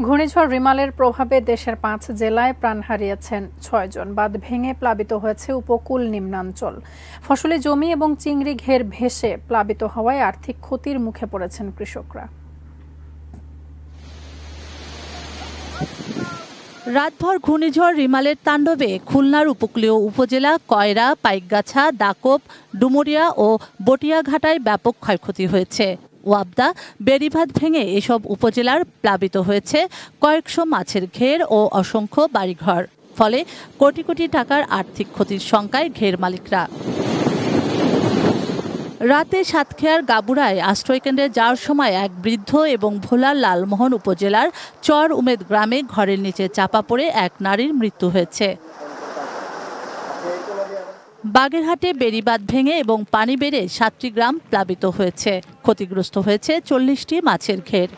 ঘূর্ণিঝড় রিমালের প্রভাবে দেশের ৫ জেলায় প্রাণ হারিয়েছেন ৬ জন। বাঁধ ভেঙে প্লাবিত হয়েছে উপকূল নিম্নাঞ্চল। ফসলি জমি এবং চিংড়ি ঘের ভেসে প্লাবিত হওয়ায় আর্থিক ক্ষতির মুখে পড়েছেন কৃষকরা। রাতভর ঘূর্ণিঝড় রিমালের তাণ্ডবে খুলনার উপকূলীয় উপজেলা কয়রা, পাইকগাছা, দাকব, ডুমুরিয়া ও বটিয়াঘাটায় ব্যাপক ক্ষয়ক্ষতি হয়েছে। ওয়াবদা, বেড়িবাঁধ ভেঙে এসব উপজেলার প্লাবিত হয়েছে কয়েকশো মাছের ঘের ও অসংখ্য বাড়িঘর। ফলে কোটি কোটি টাকার আর্থিক ক্ষতির শঙ্কায় ঘের মালিকরা। রাতে সাতক্ষীরার গাবুরায় আশ্রয়কেন্দ্রে যাওয়ার সময় এক বৃদ্ধ এবং ভোলার লালমোহন উপজেলার চর উমেদ গ্রামে ঘরের নিচে চাপা পড়ে এক নারীর মৃত্যু হয়েছে। বাগেরহাটে বেড়িবাঁধ ভেঙে এবং পানি বেড়ে ৭টি গ্রাম প্লাবিত হয়েছে। ক্ষতিগ্রস্ত হয়েছে ৪০টি মাছের ঘের।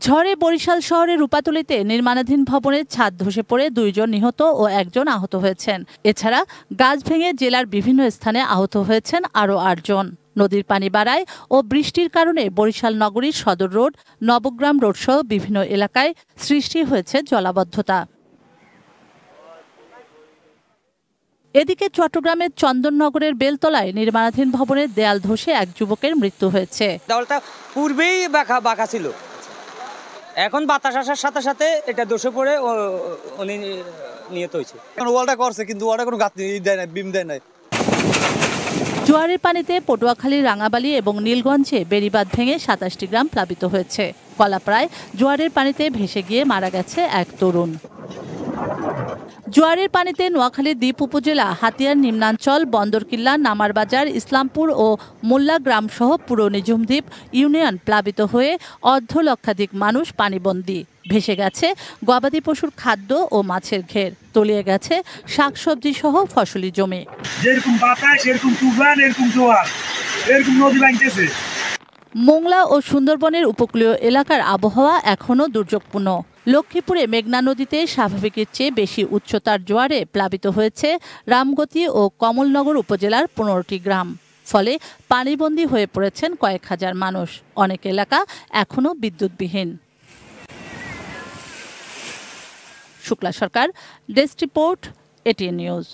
ঝড়ে বরিশাল শহরের রূপাতলীতে নির্মাণাধীন ভবনের ছাদ ধসে পড়ে ২ জন নিহত ও ১ জন আহত হয়েছেন। এছাড়া গাছ ভেঙে জেলার বিভিন্ন স্থানে আহত হয়েছেন আরও ৮ জন। নদীর পানি বাড়ায় ও বৃষ্টির কারণে বরিশাল নগরীর সদর রোড, নবগ্রাম রোড সহ বিভিন্ন এলাকায় সৃষ্টি হয়েছে জলাবদ্ধতা। এদিকে চট্টগ্রামের চন্দননগরের বেলতলায় নির্মাণাধীন ভবনের দেয়াল ধসে এক যুবকের মৃত্যু হয়েছে। দেওয়ালটা পূর্বেই বাঁকা ছিল, এখন বাতাস আসার সাথে সাথে এটা ধসে পড়ে উনি নিহত হয়েছে। ওয়ালটা করছে কিন্তু ওয়ালটা কোনো গাঁথনি দেয় না, বিম দেয় না। জোয়ারের পানিতে পটুয়াখালী, রাঙাবালী এবং নীলগঞ্জে বেড়িবাঁধ ভেঙে ২৭টি গ্রাম প্লাবিত হয়েছে। কলাপাড়ায় জোয়ারের পানিতে ভেসে গিয়ে মারা গেছে এক তরুণ। জোয়ারের পানিতে নোয়াখালীর দ্বীপ উপজেলা, হাতিয়ার নিম্নাঞ্চল, বন্দরকিল্লা, নামারবাজার, ইসলামপুর ও মোল্লা গ্রাম সহ পুরো নিঝুমদ্বীপ ইউনিয়ন প্লাবিত হয়ে অর্ধলক্ষাধিক মানুষ পানিবন্দী। ভেসে গেছে গবাদি পশুর খাদ্য ও মাছের ঘের, তলিয়ে গেছে শাকসবজি সহ ফসলি জমি। যেরকম বাতাস, এরকম তুফান, এরকম জোয়ার, এরকম নদী ভাঙতেছে। মোংলা ও সুন্দরবনের উপকূলীয় এলাকার আবহাওয়া এখনও দুর্যোগপূর্ণ। লক্ষ্মীপুরে মেঘনা নদীতে স্বাভাবিকের চেয়ে বেশি উচ্চতার জোয়ারে প্লাবিত হয়েছে রামগতি ও কমলনগর উপজেলার ১৫টি গ্রাম। ফলে পানিবন্দী হয়ে পড়েছেন কয়েক হাজার মানুষ। অনেক এলাকা এখনও বিদ্যুৎবিহীন। শুক্লা সরকার, ডেস্ক রিপোর্ট, এটিএন নিউজ।